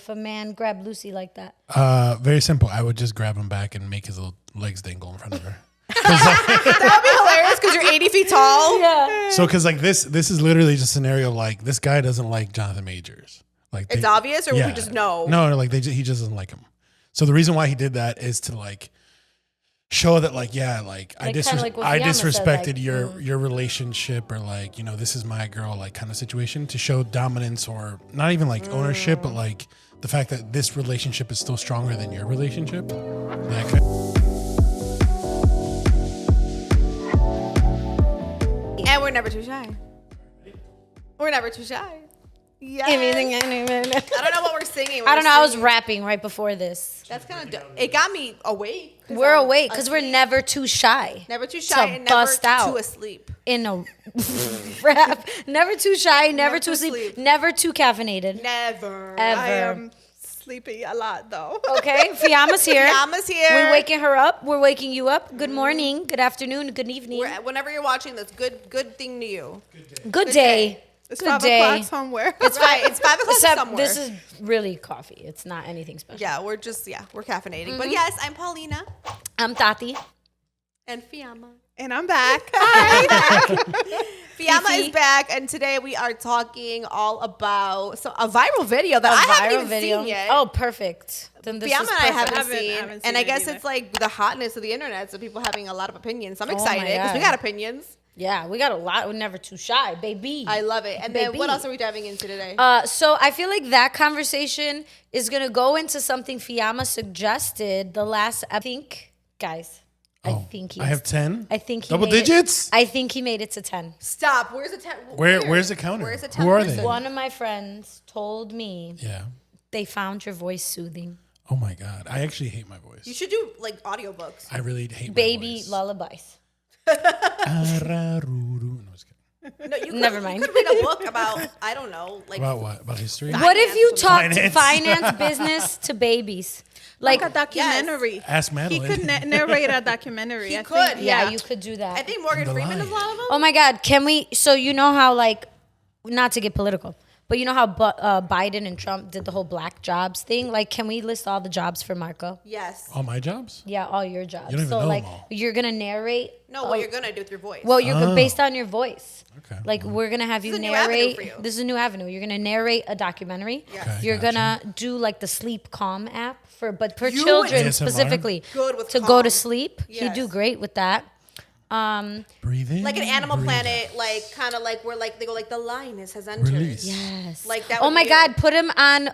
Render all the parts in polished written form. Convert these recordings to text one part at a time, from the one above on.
if a man grabbed Lucy like that? Very simple. I would just grab him back and make his little legs dangle in front of her. That would be hilarious because you're 80 feet tall. Yeah. So, because like this is literally just a scenario like this guy doesn't like Jonathan Majors. Like It's obvious, or we just know? No, like he just doesn't like him. So the reason why he did that is to like show that like I disrespected your relationship, or like, you know, this is my girl, like kind of situation, to show dominance, or not even like ownership, but like the fact that this relationship is still stronger than your relationship. That kind And we're never too shy. We're never too shy. Yes. I don't know what we're singing. don't know. I was rapping right before this. That's kind of dope. It got me awake. We're awake because we're never too shy. Never too shy and never bust out too asleep. In a rap. Never too shy, never too asleep, never too caffeinated. Never. Ever. I am sleepy a lot though. Okay, Fiama's here. Fiama's here. We're waking her up. We're waking you up. Good morning, good afternoon, good evening. Whenever you're watching this, good thing to you. Good day. It's Good 5 day. o'clock somewhere. It's right. It's 5 o'clock Except somewhere. this is really coffee. It's not anything special. Yeah, we're caffeinating. But yes, I'm Paulina. I'm Tati. And Fiamma. And I'm back. Fiamma is back, and today we are talking all about a viral video that I haven't even seen yet. Oh, perfect. Then this Fiamma is and I perfect. haven't seen, haven't and seen I it guess either. it's like the hotness of the internet, so people having a lot of opinions. So I'm Oh my excited because we God. got opinions. Yeah, we got a lot. We're never too shy, baby. I love it. And then Baby. what else are we diving into today? So I feel like that conversation is gonna go into something Fiamma suggested the last. I think, guys. I think I have 10. I think he double made it- digits. I think he made it to 10. Stop. Where's the Where's the counter? Where's the Who are 10%? they? One of my friends told me Yeah. they found your voice soothing. Oh my God. I actually hate my voice. You should do like audiobooks. I really hate my Baby voice. lullabies. Araruru. No, I was kidding. No, you could, Never mind. You could read a book about, I don't know, like About what? About history? What if you talked Finance. finance business to babies? Like Like, a documentary. Ask He Madeline. could narrate a documentary. He I could. think. yeah, you could do that. I think Morgan The Freeman is Lion. one of them. Oh my God, can we? So you know how like, not to get political, but you know how Biden and Trump did the whole black jobs thing. Like, can we list all the jobs for Marco? Yes. All my jobs? Yeah, all your jobs. You don't even So know like, them all. you're gonna narrate. No, what you're going to do with your voice. Well, you're Oh. based on your voice. Okay. Like we're gonna have you is a new avenue narrate. for you. This is a new avenue. You're gonna narrate a documentary. Yes. Okay, You're gotcha. gonna do like the Sleep Calm app but for You children ASMR? specifically. Good with to calm. go to sleep. Yes. You do great with that. Breathe in. Like an Animal breathe Planet, like kind of like where like they go like the lioness has entered. Release. Yes. Like that Oh would my be God! Put him on.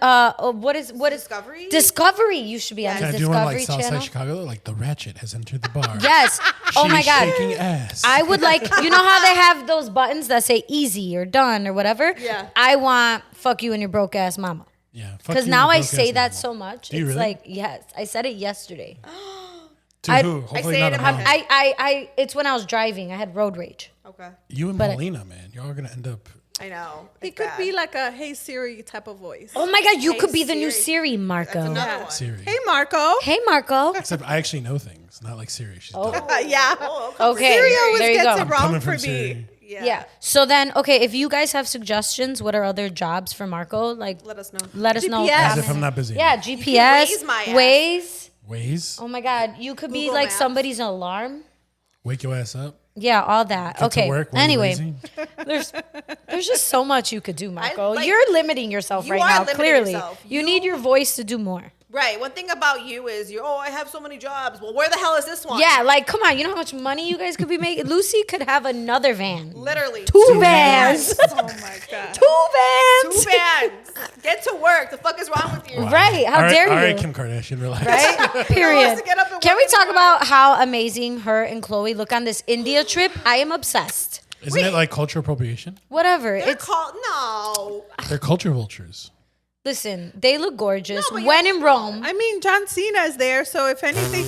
What is Discovery? Discovery. You should be on Yes. the Can I do one Discovery like Southside Channel. Chicago? Like the ratchet has entered the bar. Yes. Oh my She's God. shaking ass. I would like, you know how they have those buttons that say easy or done or whatever? Yeah. I want fuck you and your broke ass mama. Yeah. fuck Because you, now I broke-ass say that mama. so much. Do you It's really? like, yes. I said it yesterday. To I- who? I Hopefully say not it a in my mom. head. It's when I was driving. I had road rage. Okay. You and But- Paulina, man. Y'all are going to end up. I know. He It's could bad. be like a Hey Siri type of voice. Oh my God, you Hey, could be the new Siri. Siri, Marco. That's another Yeah. one. Siri. Hey Marco. Hey, Marco. Except I actually know things, not like Siri. She's dumb. Yeah. Oh, Okay, Siri always there you gets go. it wrong Coming for from Siri. me. Yeah. So then, okay, if you guys have suggestions, what are other jobs for Marco? Like, Let us know. let us know. GPS. As if I'm not busy. Yeah, GPS, raise my ass. Waze. Waze. Oh my God, you could be Google like Maps. somebody's alarm. Wake your ass up. Yeah, all that. Get Okay. to work while you're Anyway, lazy. there's just so much you could do, Marco. like- You're limiting yourself You right are now. limiting Clearly, yourself. you You- need your voice to do more. Right. One thing about you is I have so many jobs. Well, where the hell is this one? Yeah, like come on. You know how much money you guys could be making? Lucy could have another van. Literally. Two vans. Oh my God. Two vans. Two vans. Get to work. The fuck is wrong with you? Right. How All right, dare all you? right, Kim Kardashian, relax. Right? Period. to get up and Can work we in the talk morning. about how amazing her and Chloe look on this India trip? I am obsessed. Isn't it like cultural appropriation? Whatever. They're It's called no. They're culture vultures. listen. They look gorgeous. but When in Rome, I mean, John Cena is there, so if anything,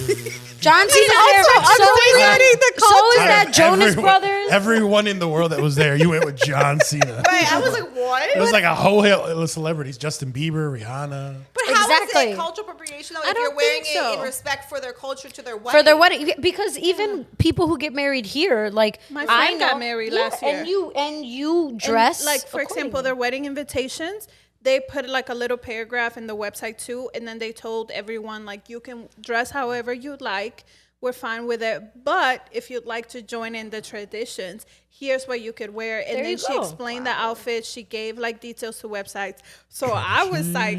John Cena's there. also understanding the So is culture. that Jonas Everyone- Brothers. Everyone in the world that was there, you went with John Cena. Right. I was like, what? It was like a whole hill of celebrities: Justin Bieber, Rihanna. But how is Exactly. it cultural appropriation though? I If you're don't wearing think it so. in respect for their culture to their wedding. For their wedding, because even people who get married here, like My I friend know, got married last year. and you And, dress like for example, accordingly. their wedding invitations, they put like a little paragraph in the website too, and then they told everyone like you can dress however you like. We're fine with it, but if you'd like to join in the traditions, here's what you could wear. And then she explained the outfit. She gave like details to websites. So I was like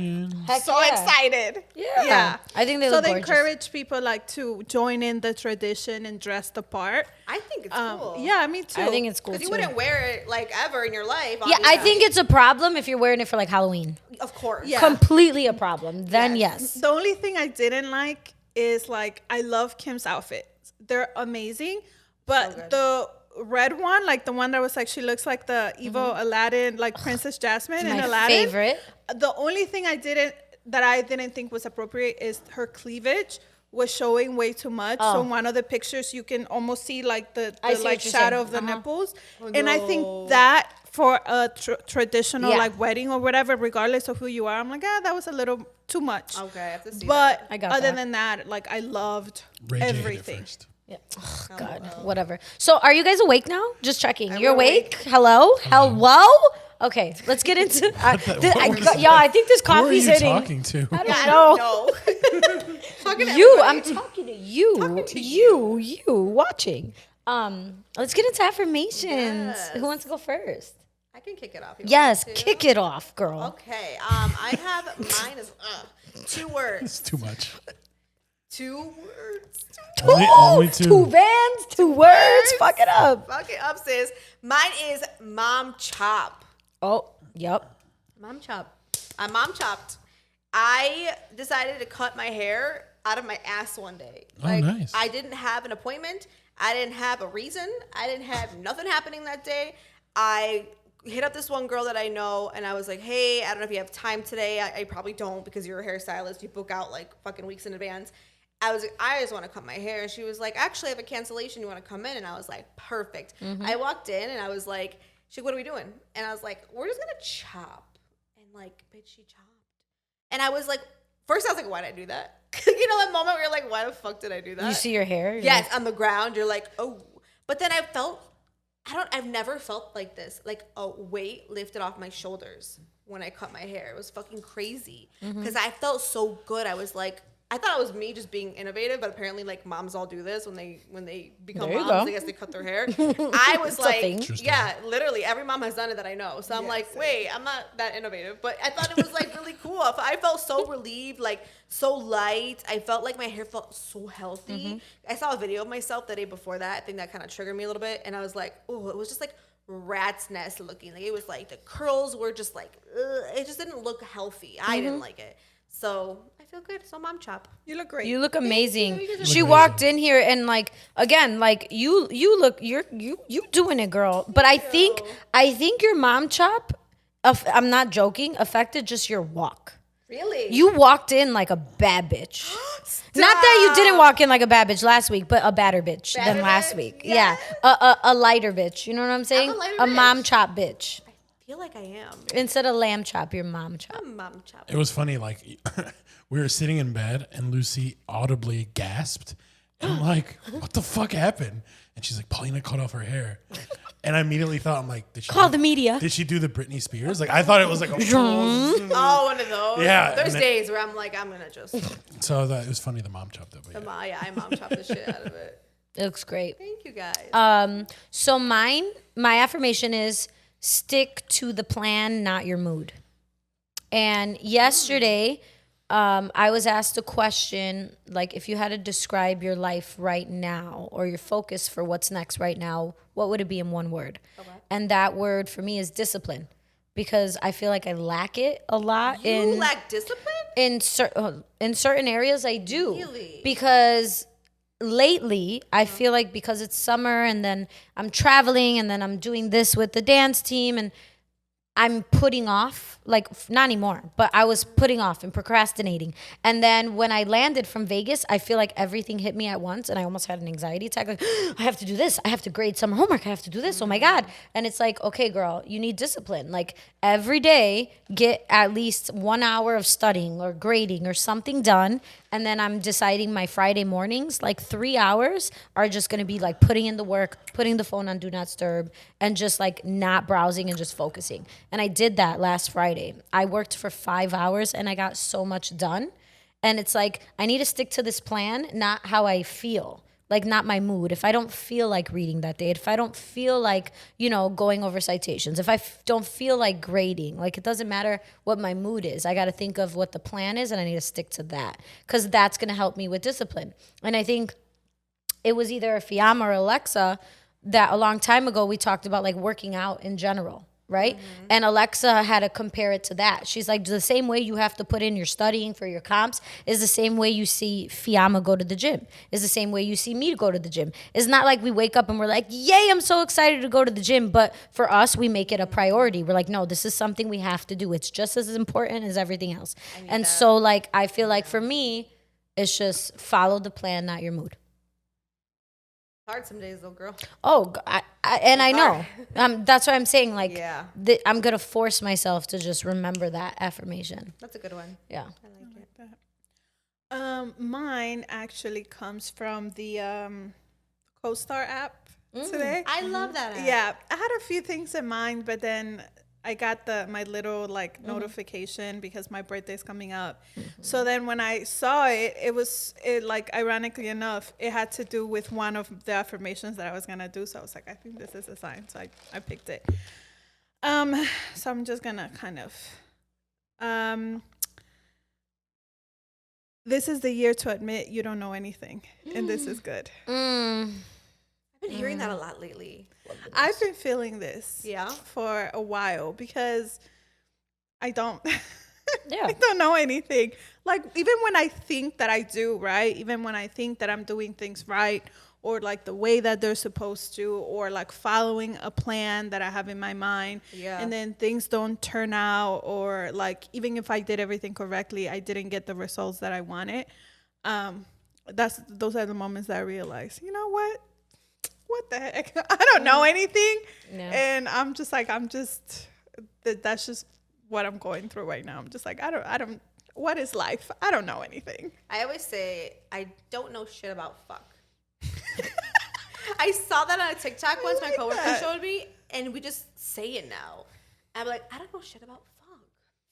excited. Yeah. I think they so look they gorgeous. encourage people like to join in the tradition and dress the part. I think it's cool. Yeah, me too. I think it's cool Because too. you wouldn't wear it like ever in your life. Yeah, I obviously. think it's a problem if you're wearing it for like Halloween. Of course. Yeah. Completely a problem. Then yes. The only thing I didn't like is like I love Kim's outfits. They're amazing, but the red one, like the one that was like she looks like the evil Aladdin, like Princess Jasmine in My Aladdin. favorite. The only thing I didn't think was appropriate is her cleavage was showing way too much. So in one of the pictures you can almost see like the I see like what you're shadow saying. of the nipples. Oh, And I no. think that for a traditional Yeah. like wedding or whatever, regardless of who you are, I'm like, that was a little too much. Okay, I have to see But I got other that. than that, like I loved Ray J hit it everything. first. Yeah. Oh, God, whatever. So, are you guys awake now? Just checking. You're we're awake? Hello? Hello? Okay, let's get into. Y'all, I think this Who are coffee's you hitting. talking to? I I don't know. don't know. Talking to You, everybody. I'm talking to you. You watching. Let's get into affirmations. Yes. Who wants to go first? I can kick it off. You want Yes, me to? kick it off, girl. Okay. I have mine is 2 words. It's too much. 2 words. Only two. Two vans, 2 words. Fuck it up. Fuck it up, sis. Mine is mom chop. Oh, yep. Mom chop. I mom chopped. I decided to cut my hair out of my ass one day. Oh, nice. I didn't have an appointment. I didn't have a reason. I didn't have nothing happening that day. I hit up this one girl that I know, and I was like, hey, I don't know if you have time today. I probably don't because you're a hairstylist. You book out like fucking weeks in advance. I was like, I just want to cut my hair. And she was like, actually, I have a cancellation. You want to come in? And I was like, perfect. I walked in, and I was like, she's like, what are we doing? And I was like, we're just going to chop. And like, bitch, she chopped. And I was like, first I was like, why did I do that? You know that moment where you're like, why the fuck did I do that? You see your hair? You're Yes, like, on the ground. You're like, oh. But then I felt, I've never felt like this. Like a weight lifted off my shoulders when I cut my hair. It was fucking crazy. Because I felt so good. I was like, I thought it was me just being innovative, but apparently like moms all do this when they become There you moms. go. I guess they cut their hair. I was a like, thing. True story. yeah, literally every mom has done it that I know. So I'm like, wait, I'm not that innovative, but I thought it was like really cool. I felt so relieved, like so light. I felt like my hair felt so healthy. I saw a video of myself the day before that. I think that kind of triggered me a little bit, and I was like, oh, it was just like rat's nest looking. Like it was like the curls were just like, ugh. It just didn't look healthy. I didn't like it. So I feel good. So mom chop. You look great. You look amazing. You guys are She amazing. walked in here and like again, like you look you doing it, girl. But I think your mom chop, I'm not joking, affected just your walk. Really? You walked in like a bad bitch. Not that you didn't walk in like a bad bitch last week, but a badder bitch than Badder last bitch? week. Yeah. Yeah, a lighter bitch. You know what I'm saying? a lighter A mom bitch. chop bitch. I feel like I am. Instead of lamb chop, your mom chop. Mom chop. It was funny. Like we were sitting in bed, and Lucy audibly gasped, and I'm like, "What the fuck happened?" And she's like, "Paulina cut off her hair," and I immediately thought, "I'm like, did she Call the media. Did she do the Britney Spears? Like I thought it was like a Oh, one of those. Yeah, There's and then- days where I'm like, I'm gonna just, so that it was funny. The mom chopped it, but yeah. I mom chop the shit out of it. It looks great. Thank you guys. So my affirmation is stick to the plan, not your mood. And yesterday, I was asked a question, like if you had to describe your life right now or your focus for what's next right now, what would it be in one word? Okay. And that word for me is discipline, because I feel like I lack it a lot. You lack discipline? in certain areas I do. Really? Because lately I feel like because it's summer and then I'm traveling and then I'm doing this with the dance team and I'm putting off, like not anymore, but I was putting off and procrastinating. And then when I landed from Vegas, I feel like everything hit me at once and I almost had an anxiety attack. Like, I have to do this. I have to grade summer homework. I have to do this. Oh my God. And it's like, okay, girl, you need discipline. Like every day, get at least 1 hour of studying or grading or something done. And then I'm deciding my Friday mornings, like 3 hours are just going to be like putting in the work, putting the phone on do not disturb, and just like not browsing and just focusing. And I did that last Friday. Friday. I worked for 5 hours and I got so much done. And it's like, I need to stick to this plan, not how I feel. Like, not my mood. If I don't feel like reading that day, if I don't feel like, going over citations, if I don't feel like grading, like, it doesn't matter what my mood is. I got to think of what the plan is and I need to stick to that because that's going to help me with discipline. And I think it was either Fiama or Alexa that a long time ago we talked about like working out in general. Right? Mm-hmm. And Alexa had to compare it to that. She's like, the same way you have to put in your studying for your comps is the same way you see Fiamma go to the gym, is the same way you see me go to the gym. It's not like we wake up and we're like, yay, I'm so excited to go to the gym. But for us, we make it a priority. We're like, no, this is something we have to do. It's just as important as everything else. And so like, I feel like for me, it's just follow the plan, not your mood. Hard some days though, girl. Oh, I know. That's what I'm saying. Like, I'm gonna force myself to just remember that affirmation. That's a good one. Yeah, I like it. That. Mine actually comes from the CoStar app today. I love that app. Yeah, I had a few things in mind, but then I got my little notification because my birthday's coming up. So then when I saw it, it like, ironically enough, it had to do with one of the affirmations that I was gonna do. So I was like, I think this is a sign. So I picked it. So I'm just gonna kind of this is the year to admit you don't know anything, and this is good. I've been hearing that a lot lately. I've been feeling this Yeah. for a while because I don't yeah. I don't know anything. Like, even when I think that I do, right? Even when I think that I'm doing things right, or like the way that they're supposed to, or like following a plan that I have in my mind, and then things don't turn out, or like even if I did everything correctly, I didn't get the results that I wanted. Those are the moments that I realize, you know what the heck? I don't know anything. Yeah. And I'm just like, that's just what I'm going through right now. I'm just like, I don't, what is life? I don't know anything. I always say, I don't know shit about fuck. I saw that on a TikTok once my coworker showed me, and we just say it now. I'm like, I don't know shit about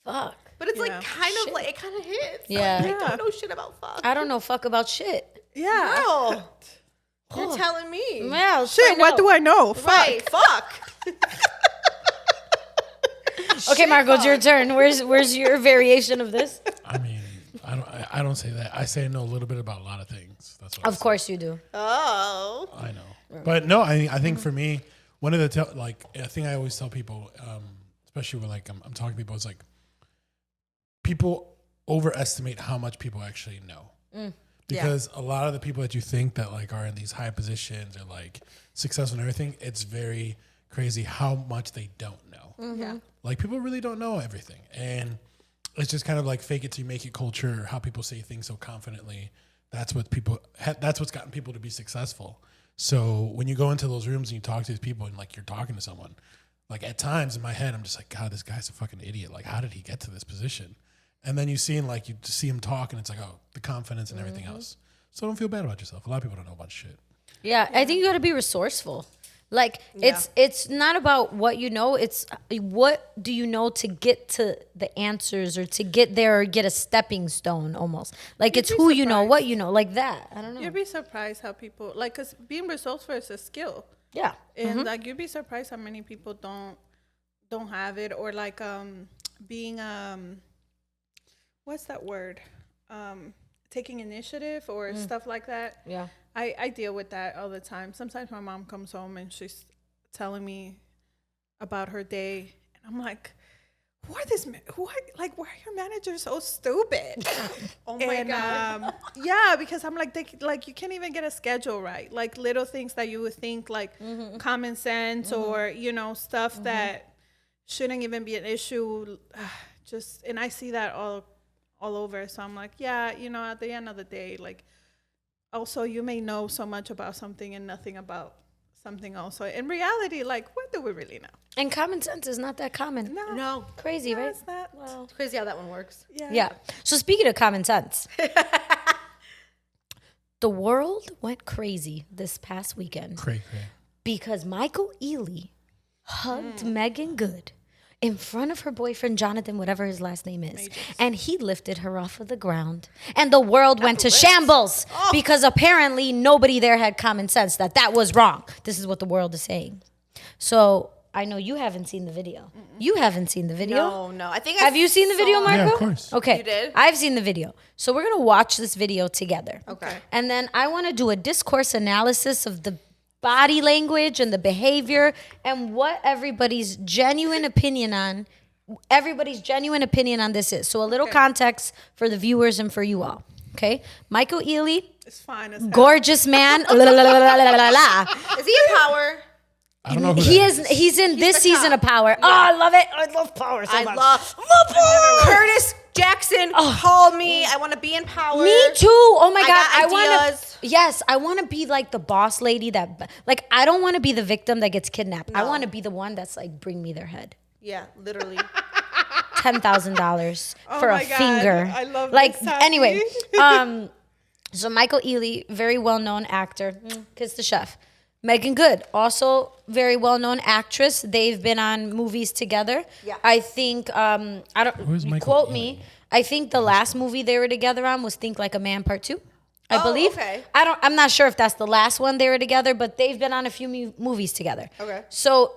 fuck. But it's like kind of like, it kind of hits. Yeah. Like, I don't know shit about fuck. I don't know fuck about shit. Yeah. Girl. You're telling me. Yeah, shit, what do I know? Fuck. Right, fuck. Okay, Marco, it's your turn. Where's your variation of this? I mean, I don't say that. I say know a little bit about a lot of things. That's what Of course you do. Oh. I know. But no, I think for me, one of the a thing I always tell people, especially when like I'm talking to people, is like people overestimate how much people actually know. Because a lot of the people that you think that like are in these high positions or like successful and everything, it's very crazy how much they don't know. Yeah. Like, people really don't know everything. And it's just kind of like fake it till you make it culture, how people say things so confidently. That's what's gotten people to be successful. So when you go into those rooms and you talk to these people and like you're talking to someone, like at times in my head, I'm just like, God, this guy's a fucking idiot. Like, how did he get to this position? And then you see him talk and it's like, oh, the confidence and everything else. So don't feel bad about yourself. A lot of people don't know a bunch of shit. Yeah, I think you got to be resourceful. Like, it's not about what you know. It's what do you know to get to the answers or to get there or get a stepping stone almost. Like, it's who you know, what you know, like that. I don't know. You'd be surprised how people, like, because being resourceful is a skill. Yeah. And like, you'd be surprised how many people don't have it, or like being what's that word? Taking initiative or stuff like that. Yeah. I deal with that all the time. Sometimes my mom comes home and she's telling me about her day, and I'm like, why are your managers so stupid? Oh my God. Yeah, because I'm like, you can't even get a schedule right. Like, little things that you would think like common sense or, stuff that shouldn't even be an issue. And I see that all over. So I'm like, yeah, at the end of the day, like, also you may know so much about something and nothing about something else. So in reality, like, what do we really know? And common sense is not that common. No. Crazy, right? It's not. Well, It's crazy how that one works. yeah. So speaking of common sense, the world went crazy this past weekend Cray. because Michael Ealy hugged Megan Good in front of her boyfriend, Jonathan, whatever his last name is. And he lifted her off of the ground. And the world went to shambles because apparently nobody there had common sense that was wrong. This is what the world is saying. So I know you haven't seen the video. You haven't seen the video? No. I think Have you seen the video, Marco? Yeah, of course. Okay. You did? I've seen the video. So we're going to watch this video together. Okay. And then I want to do a discourse analysis of the body language and the behavior and what everybody's genuine opinion on this is. So a little context for the viewers and for you all. Okay? Michael Ealy, It's fine as hell. gorgeous man. La, la, la, la, la, la, la. Is he in Power? I don't know who He that is. He's in this the season top. of Power. Oh, I love it. I love Power so I much. love Power. Curtis Jackson, call me. I want to be in Power. Me too. Oh my I God. got I want ideas. to. Yes, I want to be like the boss lady that, like, I don't want to be the victim that gets kidnapped. I No. want to be the one that's like, bring me their head. Yeah, literally. $10,000 Oh for a my God. finger. I love like this, Tati. anyway. So Michael Ealy, very well known actor, Kiss the Chef. Megan Good, also very well known actress. They've been on movies together. Yeah. I think I don't Who's Michael quote Ealy? me. I think the last movie they were together on was Think Like a Man Part 2. I Oh, believe. okay. I'm not sure if that's the last one they were together, but they've been on a few movies together. Okay. So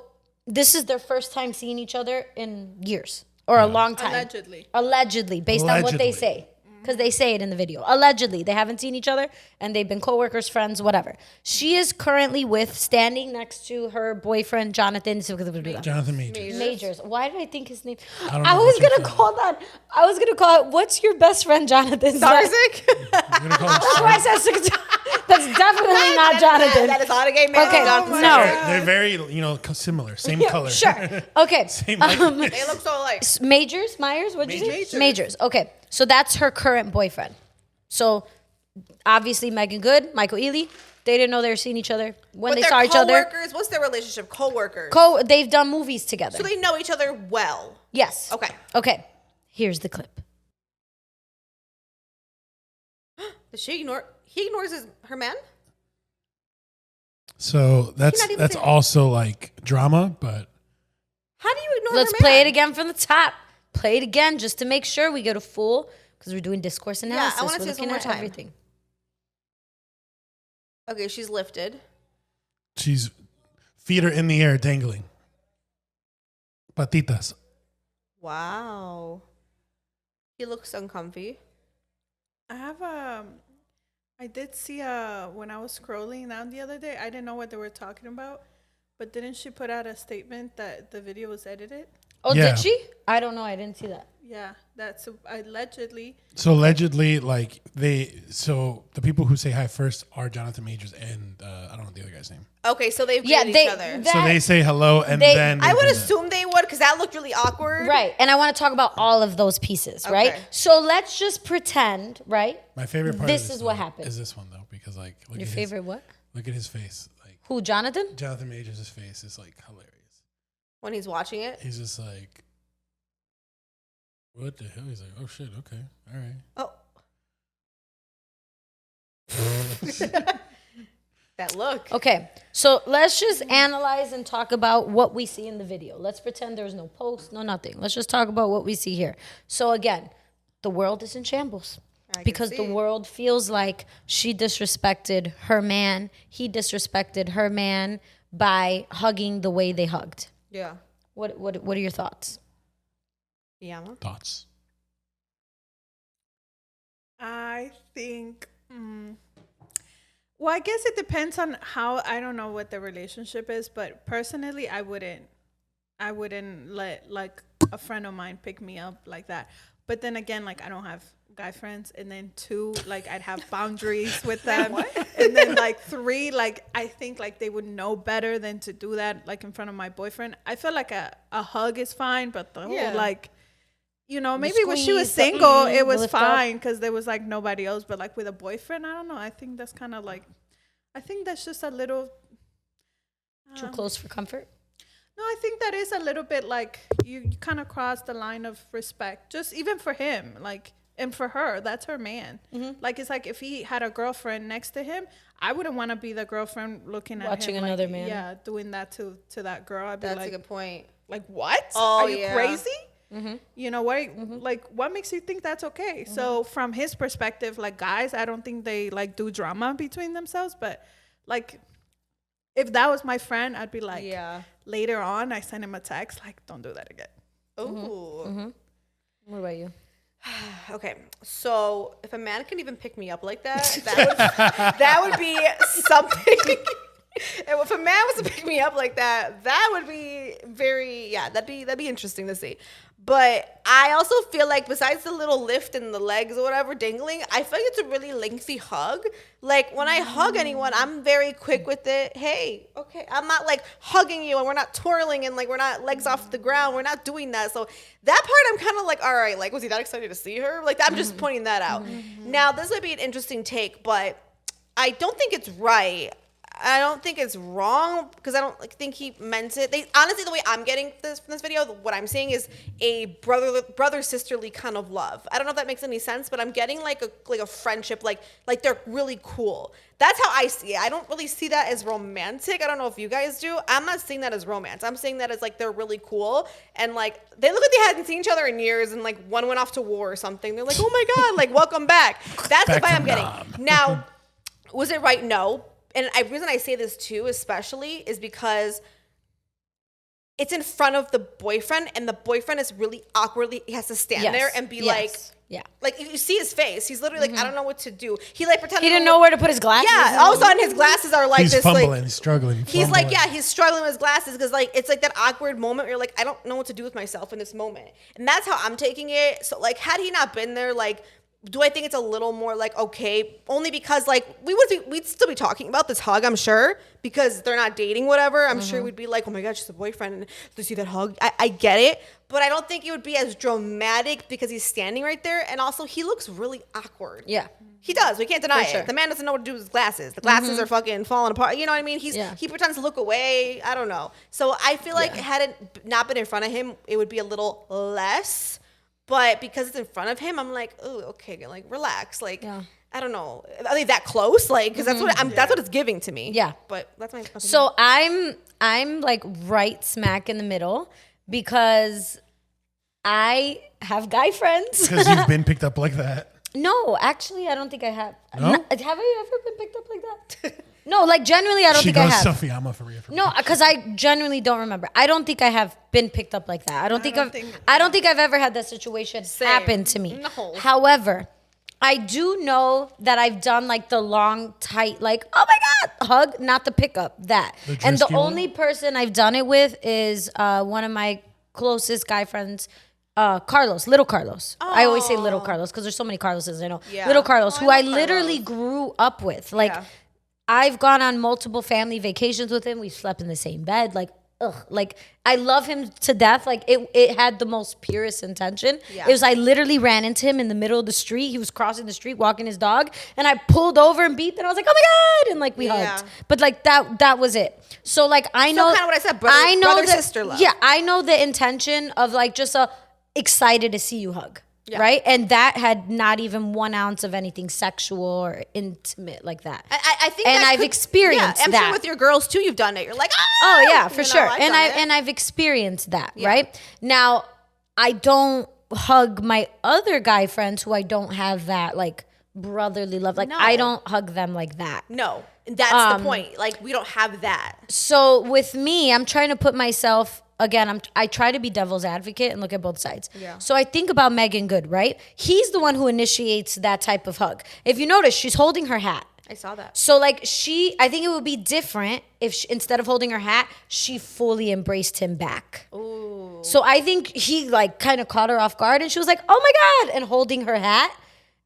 this is their first time seeing each other in years or a long time. Allegedly, based on what they Allegedly. say. Because they say it in the video. Allegedly, they haven't seen each other and they've been coworkers, friends, whatever. She is currently standing next to her boyfriend, Jonathan Jonathan Majors. Majors. Why did I think his name? don't I know was what you're gonna call that. I was gonna call it. What's your best friend, Jonathan? Darzik? I'm gonna call him That's why I said that's definitely not Jonathan. That is not a gay man. Okay, Jonathan. no. They're very, similar, same color. Sure. Okay. Same likeness. They look so alike. Myers. What'd you say? Majors. Majors. Okay. So that's her current boyfriend. So obviously Megan Good, Michael Ealy, they didn't know they were seeing each other when But they they're saw each other. co-workers. What's their relationship? Co-workers. They've done movies together. So they know each other well. Yes. Okay. Okay. Here's the clip. Does she ignore? He ignores her man. So not even that's there. also like drama, but How do you ignore Let's her man? play it again from the top. Play it again just to make sure we get a full, because we're doing discourse analysis. wanna We're see this looking one more at time. everything. Okay, she's lifted. she's feet are in the air dangling. Patitas. Wow. He looks uncomfy. I did see when I was scrolling down the other day, I didn't know what they were talking about, but didn't she put out a statement that the video was edited? Oh, Yeah. did she? I don't know. I didn't see that. Yeah, that's allegedly. So allegedly, the people who say hi first are Jonathan Majors and I don't know the other guy's name. Okay, so they've Yeah, greeted they- each other. So they say hello and they- then I would do that. assume they would because that looked really awkward. Right. And I want to talk about all of those pieces, right? Okay. So let's just pretend, right? My favorite part. This of is what though, happened. Is this one though? Because like look Your at favorite what? Look at his face. Like Who, Jonathan? Jonathan Majors' face is like hilarious. When he's watching it. He's just like, what the hell? He's like, oh shit, okay, all right. Oh. That look. Okay, so let's just analyze and talk about what we see in the video. Let's pretend there's no post, no nothing. Let's just talk about what we see here. So again, the world is in shambles because the world feels like she disrespected her man. He disrespected her man by hugging the way they hugged. Yeah. What are your thoughts? Fiama. Thoughts? I think. Well, I guess it depends on how. I don't know what the relationship is, but personally, I wouldn't let like a friend of mine pick me up like that. But then again, like I don't have guy friends, and then 2, like I'd have boundaries with them, and then like 3, like I think like they would know better than to do that like in front of my boyfriend. I feel like a hug is fine, but the whole like. Maybe when she was squeeze, single, it was lift up. fine because there was like nobody else. But like with a boyfriend, I don't know. I think that's kind of like, I think that's just a little. Too close for comfort? No, I think that is a little bit like you kind of cross the line of respect, just even for him, like, and for her, that's her man. Like it's like if he had a girlfriend next to him, I wouldn't want to be the girlfriend looking at Watching him another like, man. yeah, doing that to that girl. I'd be That's like, a good point. like, what? Oh, Are you yeah. crazy? You know what? Like, what makes you think that's okay? So from his perspective, like, guys, I don't think they like do drama between themselves, but like, if that was my friend, I'd be like, later on, I send him a text like, don't do that again. Ooh. What about you? Okay, so if a man can even pick me up like that, that would be something. And if a man was to pick me up like that, that would be that'd be interesting to see. But I also feel like besides the little lift in the legs or whatever dangling, I feel like it's a really lengthy hug. Like when I hug anyone, I'm very quick with it. Hey, okay, I'm not like hugging you and we're not twirling and like we're not legs off the ground. We're not doing that. So that part I'm kind of like, all right, like was he that excited to see her? Like I'm just pointing that out. Now this would be an interesting take, but I don't think it's right. I don't think it's wrong because I don't think he meant it. Honestly, the way I'm getting this from this video, what I'm seeing is a brother sisterly kind of love. I don't know if that makes any sense, but I'm getting like a friendship, like they're really cool. That's how I see it. I don't really see that as romantic. I don't know if you guys do. I'm not seeing that as romance. I'm seeing that as like they're really cool and like they look like they hadn't seen each other in years and like one went off to war or something. They're like, oh my god, like welcome back. That's the vibe I'm getting. Now, was it right? No. And the reason I say this too, especially, is because it's in front of the boyfriend, and the boyfriend is really awkwardly. He has to stand there and be like, you see his face. He's literally like, I don't know what to do. He like pretended He didn't know where to put his glasses. Yeah, all of a sudden his glasses are like he's this. fumbling, Like he's struggling. He's like, he's struggling with his glasses because like it's like that awkward moment where you're like, I don't know what to do with myself in this moment, and that's how I'm taking it. So like, had he not been there, like. Do I think it's a little more like okay? Only because like we'd still be talking about this hug, I'm sure, because they're not dating, whatever. I'm sure we'd be like, oh my god, she's a boyfriend. And to see that hug, I get it, but I don't think it would be as dramatic because he's standing right there, and also he looks really awkward. Yeah, he does. We can't deny sure. it. The man doesn't know what to do with his glasses. The glasses are fucking falling apart. You know what I mean? He pretends to look away. I don't know. So I feel like had it not been in front of him, it would be a little less. But because it's in front of him, I'm like, oh, okay, like relax, like I don't know, are they that close? Like, because that's what it's giving to me. Yeah, but that's my opinion. So I'm like right smack in the middle because I have guy friends. Because you've been picked up like that. No, actually, I don't think I have. No? Have I ever been picked up like that? No, like genuinely, I don't think I have. She goes to Fiama for real. No, because I genuinely don't remember. I don't think I have been picked up like that. I don't think I've ever had that situation happen to me. No. However, I do know that I've done like the long, tight, like, oh my God, hug, not the pickup, that. And the only person I've done it with is one of my closest guy friends, Carlos, little Carlos. Oh. I always say little Carlos because there's so many Carloses I know. Yeah. Little Carlos, who I literally grew up with. Like, I've gone on multiple family vacations with him. We've slept in the same bed. Like, like I love him to death. Like it had the most purest intention. Yeah. It was, I literally ran into him in the middle of the street. He was crossing the street, walking his dog. And I pulled over and beeped and I was like, oh my God. And like we hugged. But like that was it. So like I know. kind of what I said, brother, sister love. Yeah, I know the intention of like just excited to see you hug. Yeah. Right? And that had not even 1 ounce of anything sexual or intimate like that. I think and I've experienced I'm that. sure with your girls too, you've done it. You're like, oh yeah, for sure. And I've experienced that, right? Now, I don't hug my other guy friends who I don't have that like brotherly love. Like I don't hug them like that. No. That's the point. Like we don't have that. So with me, I'm trying to put myself again, I try to be devil's advocate and look at both sides. Yeah. So I think about Megan Good, right? He's the one who initiates that type of hug. If you notice, she's holding her hat. I saw that. So like I think it would be different if instead of holding her hat, she fully embraced him back. Ooh. So I think he like kind of caught her off guard and she was like, oh my God, and holding her hat.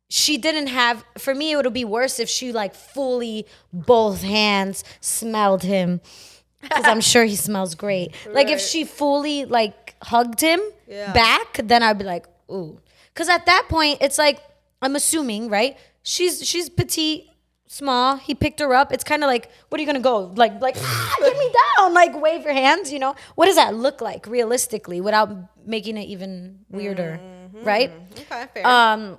She didn't have, for me, it would be worse if she like fully both hands smelled him. Because I'm sure he smells great. Right. Like if she fully like hugged him back, then I'd be like, ooh. Because at that point, it's like, I'm assuming, right? She's petite, small. He picked her up. It's kind of like, what are you gonna go? Like, get me down. Like wave your hands, you know? What does that look like realistically without making it even weirder, right? Okay, fair.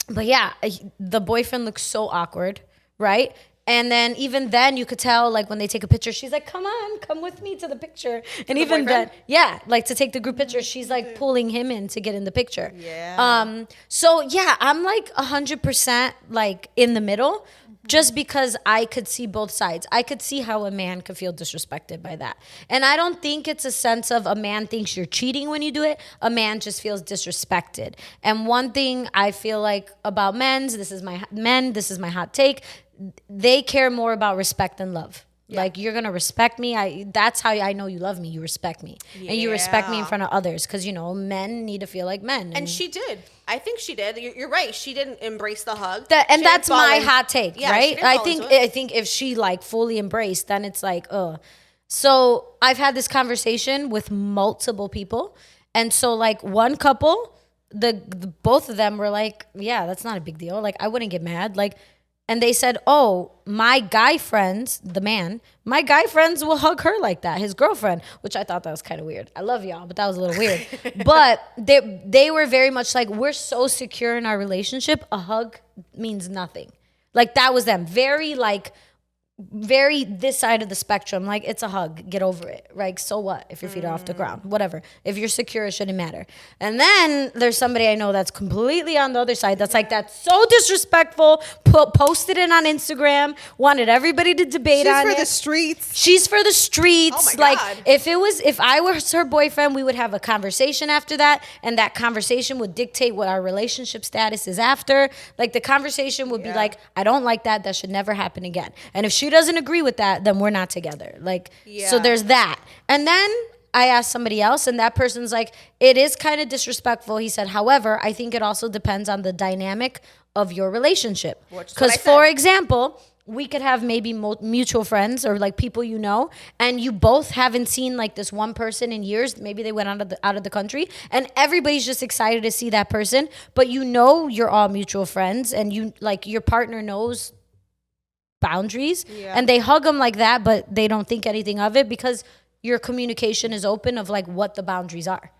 But yeah, the boyfriend looks so awkward, right? And then even then you could tell, like, when they take a picture, she's like, come with me to the picture. And even then, yeah, like to take the group picture, she's like pulling him in to get in the picture. Yeah. So yeah, I'm like 100% like in the middle, just because I could see both sides. I could see how a man could feel disrespected by that. And I don't think it's a sense of a man thinks you're cheating when you do it. A man just feels disrespected. And one thing I feel like about this is my hot take. They care more about respect than love. Yeah. Like, you're going to respect me. That's how I know you love me. You respect me. Yeah. And you respect me in front of others. Because, men need to feel like men. And she did. I think she did. You're right. She didn't embrace the hug. And that's my hot take, right? I think if she, like, fully embraced, then it's like, ugh. So I've had this conversation with multiple people. And so, like, one couple, the both of them were like, yeah, that's not a big deal. Like, I wouldn't get mad. Like, and they said, oh, my guy friends, my guy friends will hug her like that, his girlfriend, which I thought that was kind of weird. I love y'all, but that was a little weird. But they were very much like, we're so secure in our relationship, a hug means nothing. Like, that was them. Very this side of the spectrum. Like, it's a hug. Get over it. Like, so what if your feet are off the ground? Whatever. If you're secure, it shouldn't matter. And then there's somebody I know that's completely on the other side. That's like, that's so disrespectful. Posted it on Instagram. Wanted everybody to debate on it. She's for the streets. She's for the streets. Oh my like, God. if I was her boyfriend, we would have a conversation after that. And that conversation would dictate what our relationship status is after. Like, the conversation would be like, I don't like that. That should never happen again. And if she doesn't agree with that, then we're not together. Like, so there's that. And then I asked somebody else, and that person's like, it is kind of disrespectful. He said, however, I think it also depends on the dynamic of your relationship. Because, for example, we could have maybe mutual friends or like people and you both haven't seen like this one person in years. Maybe they went out of the country, and everybody's just excited to see that person. But you're all mutual friends, and your partner knows boundaries, and they hug them like that, but they don't think anything of it because your communication is open of like what the boundaries are.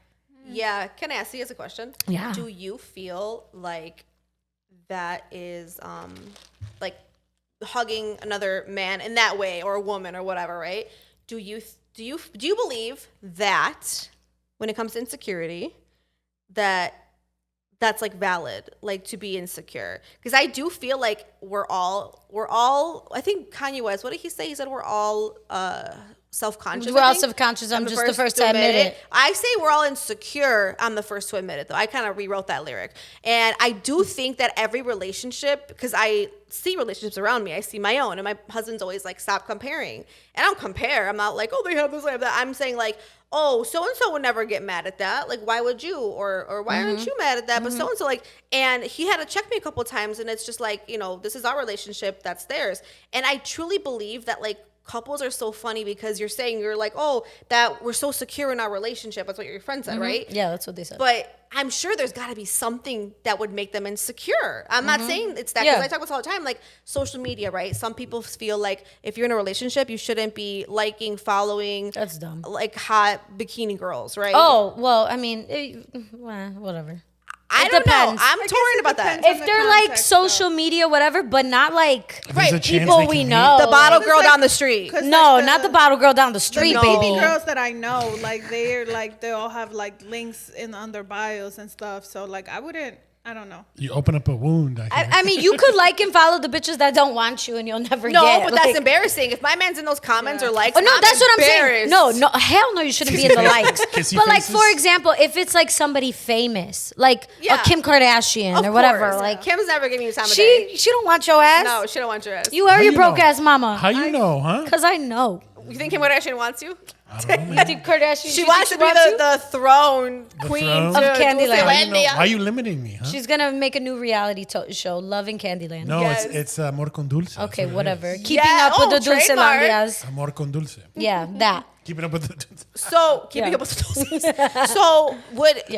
Yeah. Can I ask you as a question? Yeah. Do you feel like that is like hugging another man in that way, or a woman or whatever, right? Do you believe that when it comes to insecurity, that's like valid, like to be insecure? Because I do feel like we're all, I think Kanye West, what did he say? He said we're all self-conscious. We're all self-conscious. I'm just the first to admit it. I say we're all insecure. I'm the first to admit it, though. I kind of rewrote that lyric. And I do think that every relationship, because I see relationships around me, I see my own, and my husband's always like, stop comparing. And I don't compare. I'm not like, oh, they have this, I have that. I'm saying like, oh, so-and-so would never get mad at that. Like, why would you? Or why aren't you mad at that? But so-and-so, like, and he had to check me a couple of times, and it's just like, this is our relationship, that's theirs. And I truly believe that, like, couples are so funny because you're like, oh, that we're so secure in our relationship. That's what your friend said, right? Yeah, that's what they said. But I'm sure there's got to be something that would make them insecure. I'm not saying it's that, because I talk about this all the time, like social media, right? Some people feel like if you're in a relationship, you shouldn't be liking, following. That's dumb. Like hot bikini girls, right? Oh, well, I mean, whatever. I don't know. I'm torn about that. If they're like social media, whatever, but not like people we know. The bottle girl down the street. No, not the bottle girl down the street, baby. Girls that I know, like they all have like links on their bios and stuff. So like I don't know. You open up a wound. I mean, you could like and follow the bitches that don't want you, and you'll never get. No, but that's embarrassing. If my man's in those comments or likes, no, that's what I'm saying. No, hell no, you shouldn't be in the likes. But like, for example, if it's like somebody famous, like a Kim Kardashian or whatever, like Kim's never giving you time of day. She don't want your ass. No, she don't want your ass. You are your broke ass mama. How you know, huh? Because I know. You think Kim Kardashian wants you? I don't know. Kardashian. She wants to be the throne queen of Candyland. Why are you limiting me? Huh? She's gonna make a new reality show, Love in Candyland. No, it's Amor con Dulce. Okay, whatever. Keeping up with the Dulcelandias. Amor con Dulce. Yeah, that. Keeping up with the Dulce. So keeping up with the Dulce. So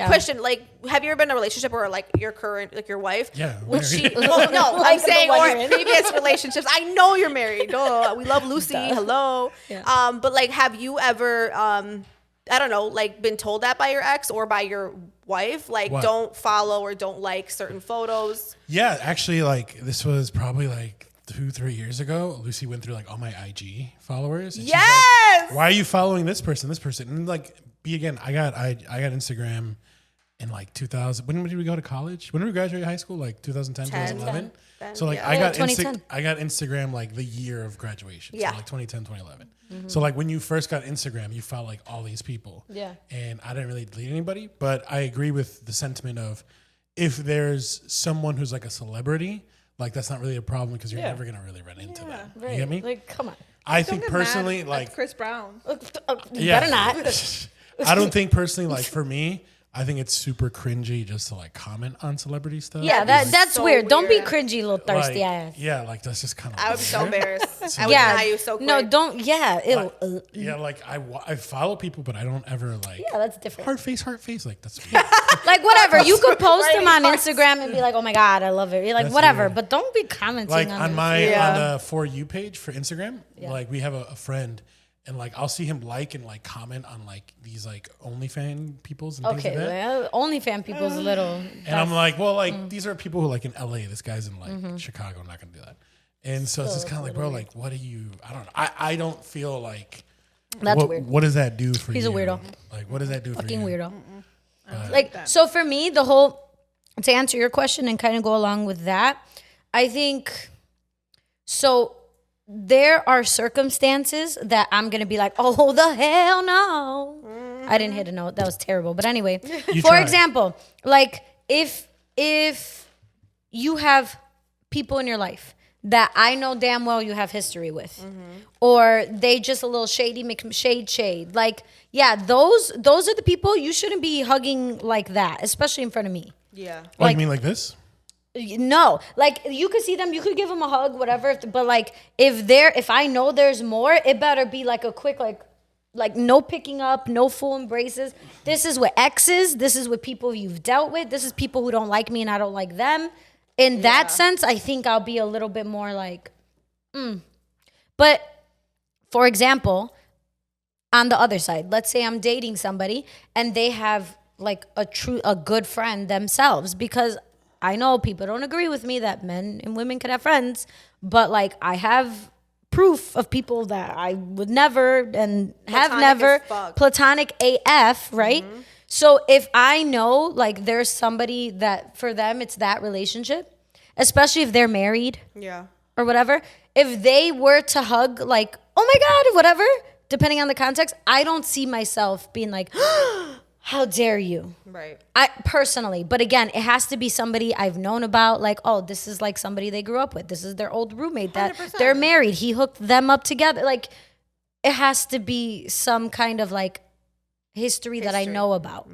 question, like, have you ever been in a relationship where like your current, like your wife? Yeah. Would she? Well, no, I'm saying or previous relationships. I know you're married. No, we love Lucy. Hello. Yeah. But like, have you ever I don't know, like been told that by your ex or by your wife, like don't follow or don't like certain photos? Yeah, actually, like this was probably like 2-3 years ago, Lucy went through like all my IG followers. And Yes. She's like, why are you following this person? And like, I got Instagram in like 2000. When did we go to college? When did we graduate high school? Like 2010, 2011. So like I got Instagram like the year of graduation. Yeah. So like 2010, 2011. So like when you first got Instagram, you found like all these people. Yeah. And I didn't really delete anybody, but I agree with the sentiment of if there's someone who's like a celebrity, like that's not really a problem because you're never gonna really run into them. Right. You get me? Like, come on. I think personally, like Chris Brown. Better not. I don't think personally, like for me, I think it's super cringy just to like comment on celebrity stuff. Yeah, that's so weird. Don't be weird. cringy, little thirsty like, ass. Yeah, like that's just kind of. I would be so embarrassed. I would Yeah. deny you so quick. No, don't. Yeah. Ew. Yeah, like I follow people, but I don't ever like. Yeah, that's different. Heart face. Like that's. Like, whatever. You could post Writing them on hearts. Instagram and be like, oh my God, I love it. You're like, That's whatever. weird. But don't be commenting Like on on it. my Yeah. on the For You page for Instagram, like we have a friend, and like I'll see him like and like comment on like these like OnlyFans peoples and things Okay, like that. well, OnlyFans people's a little. And I'm like, well, like these are people who like in LA. This guy's in like Chicago. I'm not gonna do that. And so it's just kind of like, bro, like, what do you? I don't know. I don't feel like. That's weird. What does that do for you? He's a weirdo. Like, what does that do for you? Fucking weirdo. Like, so for me, to answer your question and kind of go along with that, I think, so there are circumstances that I'm going to be like, oh, the hell no. I didn't hit a note. That was terrible. But anyway, for tried. example, like if you have people in your life that I know damn well you have history with, or they just a little shady, make them shade. Like, yeah, those are the people you shouldn't be hugging like that, especially in front of me. Yeah. Oh, you mean like this? No, like you could see them, you could give them a hug, whatever. But like if I know there's more, it better be like a quick like no picking up, no full embraces. This is with exes. This is with people you've dealt with. This is people who don't like me and I don't like them. In that sense, I think I'll be a little bit more like, But for example, on the other side, let's say I'm dating somebody and they have like a good friend themselves, because I know people don't agree with me that men and women can have friends, but like I have proof of people that I would never and have Platonic never, as fuck. platonic AF, right? So if I know like there's somebody that for them it's that relationship, especially if they're married Yeah. or whatever, if they were to hug like, oh my God, whatever, depending on the context, I don't see myself being like, how dare you? Right. I personally, but again, it has to be somebody I've known about, like, oh, this is like somebody they grew up with. This is their old roommate that 100%. they're married. He hooked them up together. Like, it has to be some kind of like history that I know about.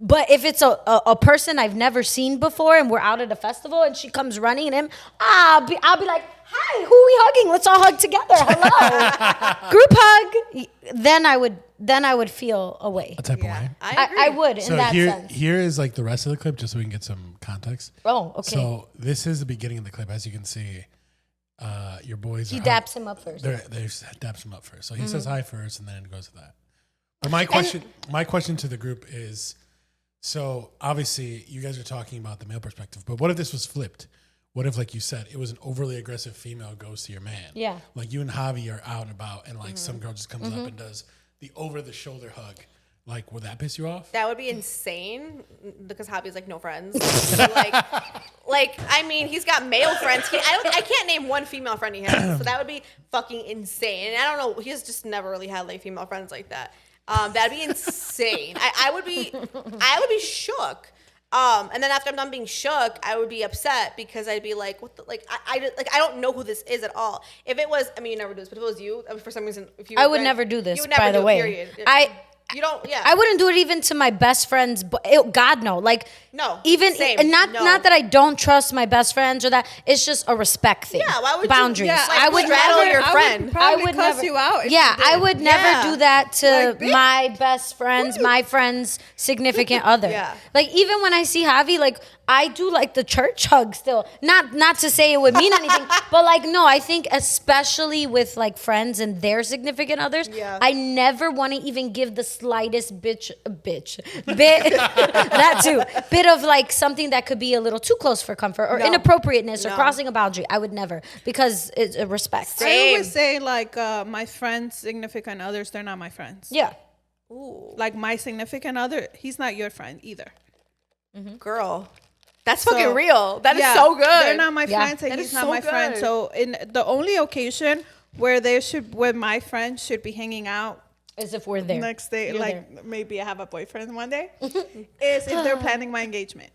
But if it's a person I've never seen before and we're out at a festival and she comes running and I'll be like, hi, who are we hugging? Let's all hug together. Hello. Group hug. Then I would feel a way. A type of way. I agree. I would in So that sense. here is like the rest of the clip, just so we can get some context. Oh, okay. So this is the beginning of the clip. As you can see, your boys. He are daps him up first. They daps him up first. So he says hi first, and then it goes to that. But my question to the group is, so obviously you guys are talking about the male perspective, but what if this was flipped? What if, like you said, it was an overly aggressive female goes to your man? Yeah. Like you and Javi are out and about, and like some girl just comes up and does the over the shoulder hug. Like, would that piss you off? That would be insane because Javi's like no friends. like I mean, he's got male friends. I can't name one female friend he has, so that would be fucking insane. And I don't know, he's just never really had like female friends like that. That'd be insane. I would be shook. And then after I'm done being shook, I would be upset because I'd be like, what the, like I don't know who this is at all. If it was, I mean, you never do this, but if it was you, for some reason, if you, I would never do this. you would never By the do it, way, period. You don't. Yeah. I wouldn't do it even to my best friends. But God no, like No, even same. and not No. that I don't trust my best friends or that. It's just a respect thing. Yeah, why would you- boundaries? yeah, like, I would straddle never. your friend. I would cuss never you out. if Yeah, you did. I would never Yeah. do that to Like, bitch. my best friends, my friends' significant other. Yeah. Like even when I see Javi, like I do like the church hug still. Not to say it would mean anything, but like no, I think especially with like friends and their significant others, Yeah. I never want to even give the slightest bit that too, bit of like something that could be a little too close for comfort or inappropriateness or crossing a boundary. I would never, because it's a respect. I always say like my friends' significant others, they're not my friends. Yeah. Ooh. Like my significant other, he's not your friend either. Girl. That's fucking real. That is so good. They're not my friends, and That he's is not so my friend. good. So in the only occasion where my friends should be hanging out As if we're there. next day, You're like there. maybe I have a boyfriend one day, is if they're planning my engagement.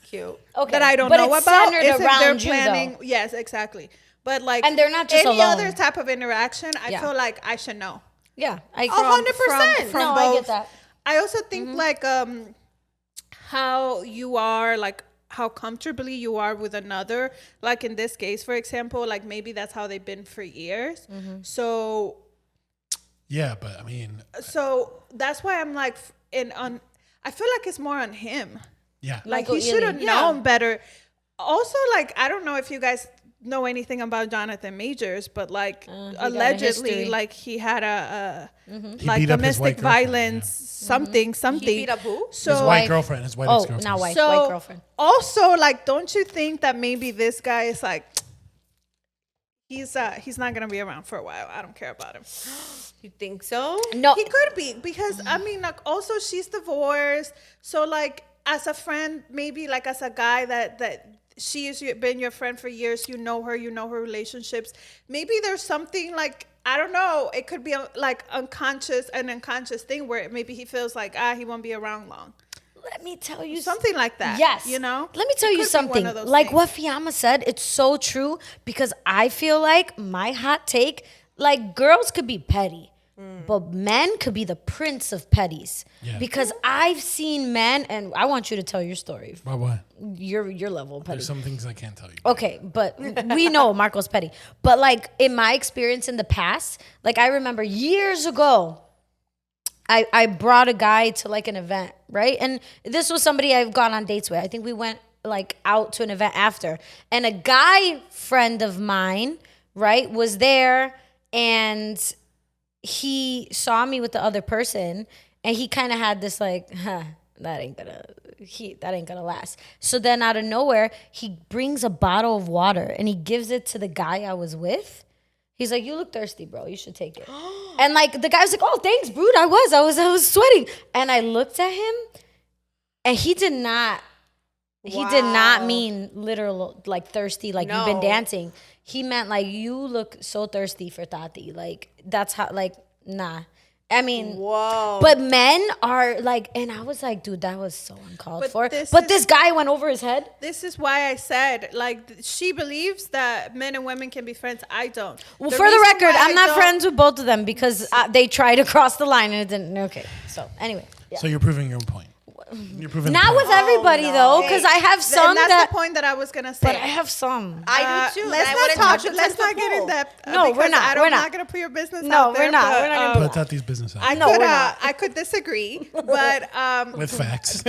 Cute. Okay. That I don't but know it's about. centered Is if they're around you, planning. though. Yes, exactly. But like, And they're not just any alone. other type of interaction. I Yeah. feel like I should know. Yeah. I 100%. From No, both. I get that. I also think like how you are, like how comfortably you are with another. Like in this case, for example, like maybe that's how they've been for years. So Yeah, but I mean, that's why I'm like I feel like it's more on him. yeah. Like Michael he should have Ealy. known better. Also, like I don't know if you guys know anything about Jonathan Majors, but like got a allegedly, history. like he had a He like beat up his white domestic girlfriend, violence, something. He beat up who? So His white girlfriend, his white Oh, ex-girlfriend. now white so girlfriend. also, like, don't you think that maybe this guy is like he's not gonna be around for a while? I don't care about him. You think so? No. He could be, because I mean, like, also she's divorced, so like as a friend, maybe like as a guy that she's been your friend for years, you know her relationships. Maybe there's something like, I don't know. It could be like an unconscious thing where maybe he feels like he won't be around long. Let me tell you Something like that. Yes. You know? Let me tell It you could be one something. of those Like things. what Fiamma said, it's so true, because I feel like my hot take, like girls could be petty, but men could be the prince of petties. Yeah. Because I've seen men, and I want you to tell your story, What? your level of petty. There's some things I can't tell you. Okay, but we know Marco's petty. But like in my experience in the past, like I remember years ago, I brought a guy to like an event, right? And this was somebody I've gone on dates with. I think we went like out to an event after. And a guy friend of mine, right, was there, and he saw me with the other person, and he kind of had this like, that ain't gonna last. So then out of nowhere, he brings a bottle of water and he gives it to the guy I was with. He's like, "You look thirsty, bro. You should take it." And like the guy was like, "Oh, thanks, Brood. I was sweating." And I looked at him, and he did not mean literal like thirsty, like you've been No. dancing. He meant like, you look so thirsty for Tati. Like that's how, like, nah. I mean, Whoa. but men are like, and I was like, dude, that was so uncalled But for. this But is- this guy went over his head. This is why I said, like, she believes that men and women can be friends. I don't. Well, for the reason record, why I'm I not don't- friends with both of them because they tried to cross the line and it didn't. Okay, so anyway, yeah. So you're proving your own point. You're proving Not the point. with everybody though, because I have some and that's that. the point that I was gonna say. But I have some. I do too. Let's and I not wouldn't talk. touch it Let's 10 not get in pool. depth. No, we're because not, I'm we're not. not gonna put your business No, out there. we're not, but, we're not gonna do Put Tati's business out No, we're not. I could disagree, but with facts.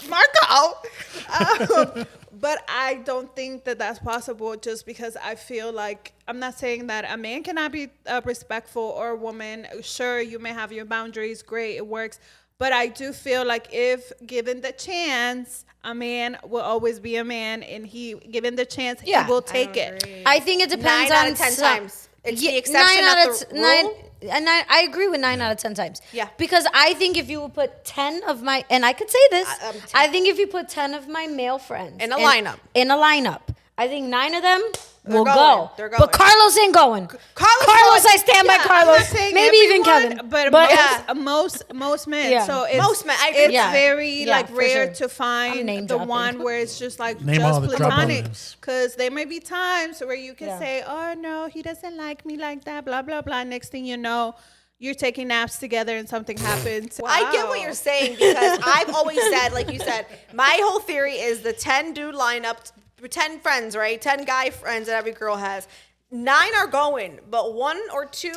Marco. But I don't think that that's possible, just because I feel like, I'm not saying that a man cannot be respectful, or a woman. Sure, you may have your boundaries. Great, it works. But I do feel like if given the chance, a man will always be a man, and given the chance, Yeah. he will take it. I think it depends 9 out on of 10 some- times. It's the exception, nine not out the of nine. rule. And I agree with 9 out of 10 times. Yeah. Because I think if you would put 10 of my, and I could say this, 10. I think if you put 10 of my male friends In a lineup. I think 9 of them will going. go. They're But going. Carlos ain't going. Carlos I stand by Yeah, I'm Carlos. not saying Maybe even everyone, Kevin. but most men. Yeah. So it's, Most men, I agree it's with that. very Yeah, like for rare sure. to I'm find name the dropping. one where it's just like Name all just the drop platonic. names. Because there may be times where you can Yeah. say, "Oh no, he doesn't like me like that." Blah blah blah. Next thing you know, you're taking naps together and something happens. I get what you're saying, because I've always said, like you said, my whole theory is the 10 dude lineup, 10 friends, right? 10 guy friends that every girl has. 9 are going, but 1 or 2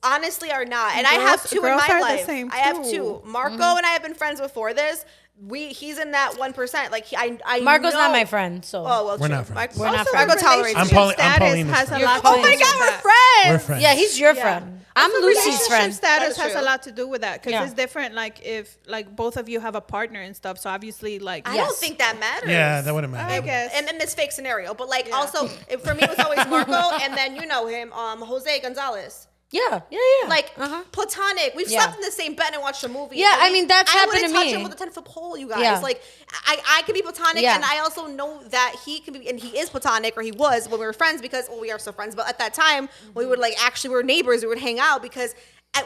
honestly are not. And I have Girls- 2 in girls my are the life. same I have too. 2. Marco and I have been friends before this. he's in that 1%. Like I Marco's know, not my friend, so Oh well, We're true. not friends. We're not Marco friends. tolerates I'm me. Paulina's Has friend. a lot Oh to my do god, with we're that. friends. We're friends. yeah, he's your friend. I'm Lucy's Relationship friend. status That's has a true. lot to do with that because Yeah. it's different. Like if like both of you have a partner and stuff, so obviously like I Yes. don't think that matters. Yeah, that wouldn't matter. I guess. And in this fake scenario, but like also for me it was always Marco, and then you know him, Jose Gonzalez. Yeah. Like platonic. We've Yeah. slept in the same bed and watched a movie. Yeah, and I mean, that's happened wouldn't to touch me. him with a 10-foot pole, you guys. Yeah. Like I can be platonic, Yeah. and I also know that he can be, and he is platonic, or he was when we were friends because we are still friends. But at that time, we would like actually we were neighbors. We would hang out because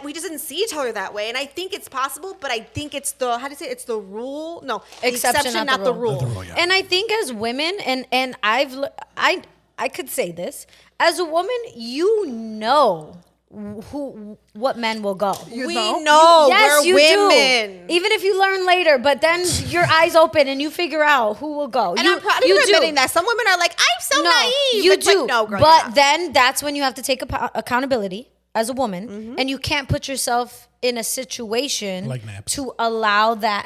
we just didn't see each other that way. And I think it's possible, but I think it's the it's the rule. No, the Exception, not the rule. Not the rule, yeah. And I think as women, and I could say this as a woman, you know what men will go. We know Yes, we're you women. do. Even if you learn later, but then your eyes open and you figure out who will go. And you, I'm proud of you admitting that. Some women are like, I'm so naive. You Like, do. no, girl, but you're not. then that's when you have to take accountability as a woman, and you can't put yourself in a situation Like naps. to allow that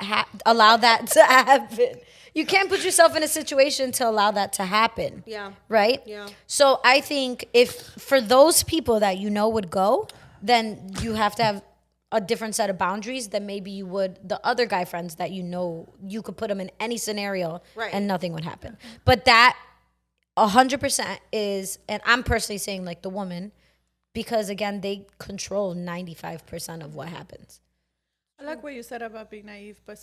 to happen. You can't put yourself in a situation to allow that to happen. Yeah. Right? Yeah. So I think if for those people that you know would go, then you have to have a different set of boundaries than maybe you would the other guy friends that you know you could put them in any scenario Right. and nothing would happen. But that 100% is, and I'm personally saying like the woman, because again, they control 95% of what happens. I like what you said about being naive, but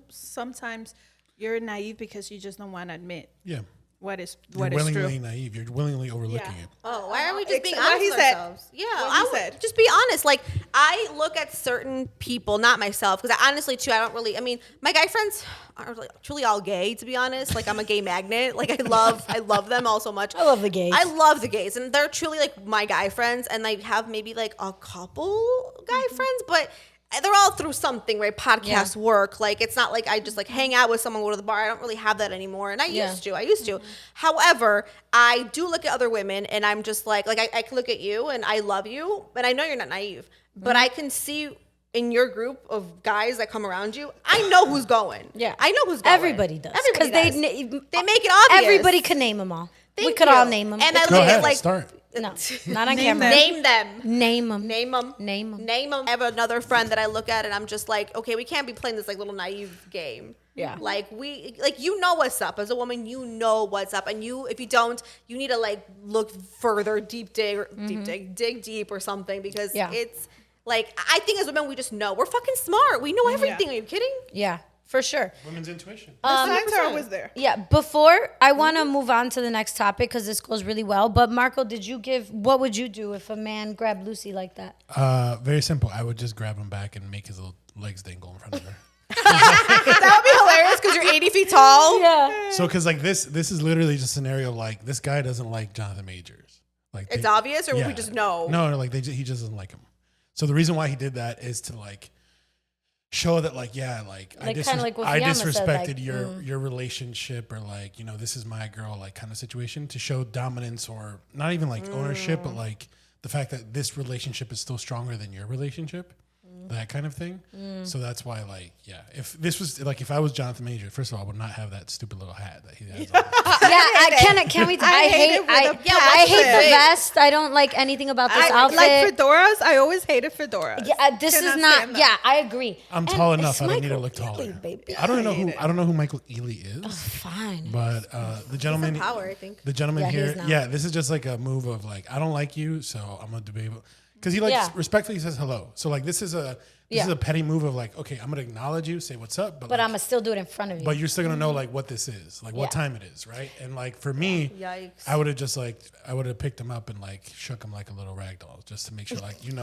sometimes you're naive because you just don't want to admit Yeah. what is You're true. willingly naive. You're willingly overlooking Yeah. it. Oh, why aren't we just being Except what honest he with said. ourselves? Yeah, What I he would said. just be honest. Like I look at certain people, not myself, because I honestly too, I don't really. I mean, my guy friends are like truly all gay. To be honest, like I'm a gay magnet. Like I love them all so much. I love the gays. I love the gays, and they're truly like my guy friends, and I have maybe like a couple guy friends, but. They're all through something, right? Podcast work. Like, it's not like I just like hang out with someone, go to the bar. I don't really have that anymore. And I used to. However, I do look at other women and I'm just like I can look at you and I love you, but I know you're not naive. But I can see in your group of guys that come around you, I know who's going. Yeah. I know who's going. Everybody does. Everybody Because does. they make it obvious. Everybody can name them all. we Thank could you. all name them. And I Go look ahead. at like Start. no, not on camera. name them. Name them. Name them. Name 'em. Name them. I have another friend that I look at and I'm just like, okay, we can't be playing this like little naive game. Yeah. Like you know what's up. As a woman, you know what's up. And if you don't, you need to like look further, dig deep or something because it's like, I think as women, we just know. We're fucking smart. We know everything. Are you kidding? Yeah, for sure. Women's intuition. The signs are always there. Yeah, before I want to move on to the next topic because this goes really well. But Marco, what would you do if a man grabbed Lucy like that? Very simple. I would just grab him back and make his little legs dangle in front of her. That would be hilarious because you're 80 feet tall. Yeah. So, because like this is literally just a scenario like this guy doesn't like Jonathan Majors. Like It's obvious, or we just know? No, like he just doesn't like him. So the reason why he did that is to like show that like I kinda like what I Fiama said, disrespected like, your relationship or like this is my girl like kind of situation to show dominance or not even like ownership but like the fact that this relationship is still stronger than your relationship. That kind of thing. So that's why, like, if this was like, if I was Jonathan Major, first of all, I would not have that stupid little hat that he has on. Can we? I hate it with a I hate the it. vest. I don't like anything about this outfit. Like fedoras, I always hated fedoras. Yeah, this Cannot is not. stand that. Yeah, I agree. I'm tall And enough. it's I don't need to Michael look taller. Ealy, baby. I don't know who Michael Ealy is, Fine. but the gentleman, Power, I think. the gentleman Yeah, he here, is now. this is just like a move of like, I don't like you, so I'm gonna debate. Because he like Yeah. respectfully says hello. So like this is a petty move of like, okay, I'm gonna acknowledge you, say what's up, But like, I'm gonna still do it in front of you. but you're still gonna know like what this is, like what Yeah. time it is, right? And like for me, Yikes. I would have just like picked him up and like shook him like a little rag doll just to make sure like you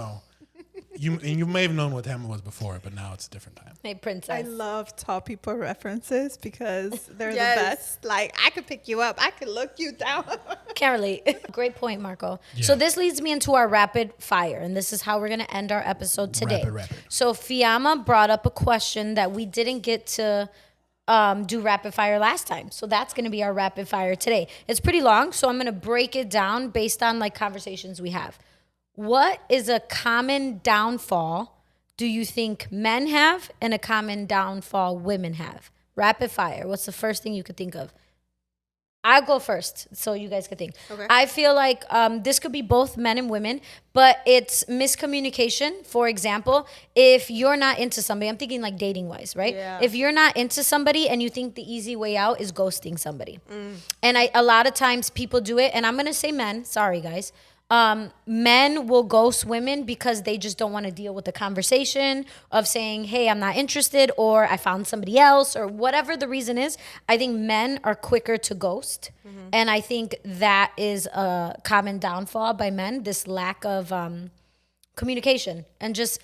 may have known what time it was before, but now it's a different time. Hey, princess. I love tall people references because they're Yes. the best. Like, I could pick you up. I could look you down. Can't relate. Great point, Marco. Yeah. So this leads me into our rapid fire, and this is how we're gonna end our episode today. Rapid. So Fiamma brought up a question that we didn't get to do rapid fire last time. So that's gonna be our rapid fire today. It's pretty long, so I'm gonna break it down based on like conversations we have. What is a common downfall do you think men have and a common downfall women have? Rapid fire. What's the first thing you could think of? I'll go first so you guys can think. Okay. I feel like this could be both men and women, but it's miscommunication. For example, if you're not into somebody, I'm thinking like dating wise, right? Yeah. If you're not into somebody and you think the easy way out is ghosting somebody. And a lot of times people do it, and I'm going to say men, sorry guys. Men will ghost women because they just don't want to deal with the conversation of saying, hey, I'm not interested, or I found somebody else, or whatever the reason is. I think men are quicker to ghost. And I think that is a common downfall by men, this lack of communication. And just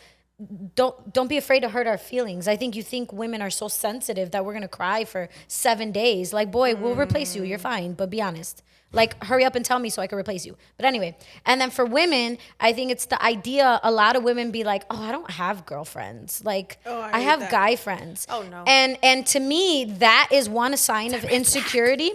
don't be afraid to hurt our feelings. I think you think women are so sensitive that we're going to cry for 7 days. Like, boy, we'll replace you. You're fine. But be honest. Like, hurry up and tell me so I can replace you. But anyway, and then for women, I think it's the idea, a lot of women be like, oh, I don't have girlfriends. Like, I have that. guy friends. Oh, no. And to me, that is one, a sign of insecurity.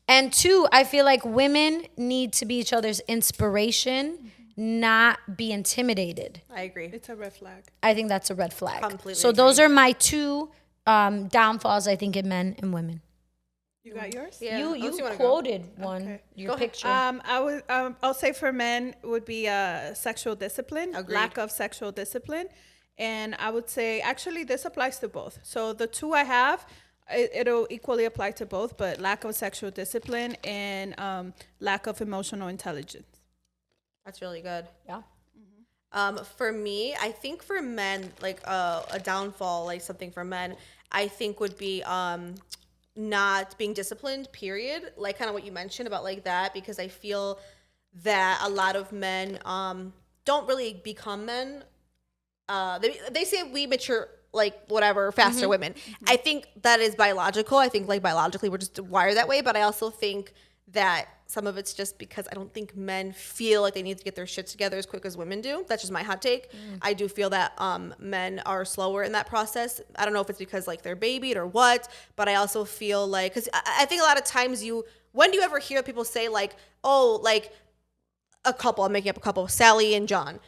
And two, I feel like women need to be each other's inspiration, not be intimidated. I agree. It's a red flag. I think that's a red flag. Completely So those are my two downfalls, I think, in men and women. You got yours? Yeah. You Unless wanna go. quoted one, Okay. your picture. I'll say for men would be sexual discipline, Agreed. lack of sexual discipline, and I would say actually this applies to both. So the two I have, it'll equally apply to both, but lack of sexual discipline and lack of emotional intelligence. That's really good. Yeah. For me, I think for men, like a downfall, like something for men, I think would be not being disciplined, period. Like kind of what you mentioned about like that, because I feel that a lot of men don't really become men. They say we mature like whatever faster women. I think that is biological. I think like biologically we're just wired that way, but I also think that some of it's just because I don't think men feel like they need to get their shit together as quick as women do. That's just my hot take. I do feel that men are slower in that process. I don't know if it's because like they're babied or what, but I also feel like, because I think a lot of times when do you ever hear people say like, oh, like a couple, I'm making up a couple, Sally and John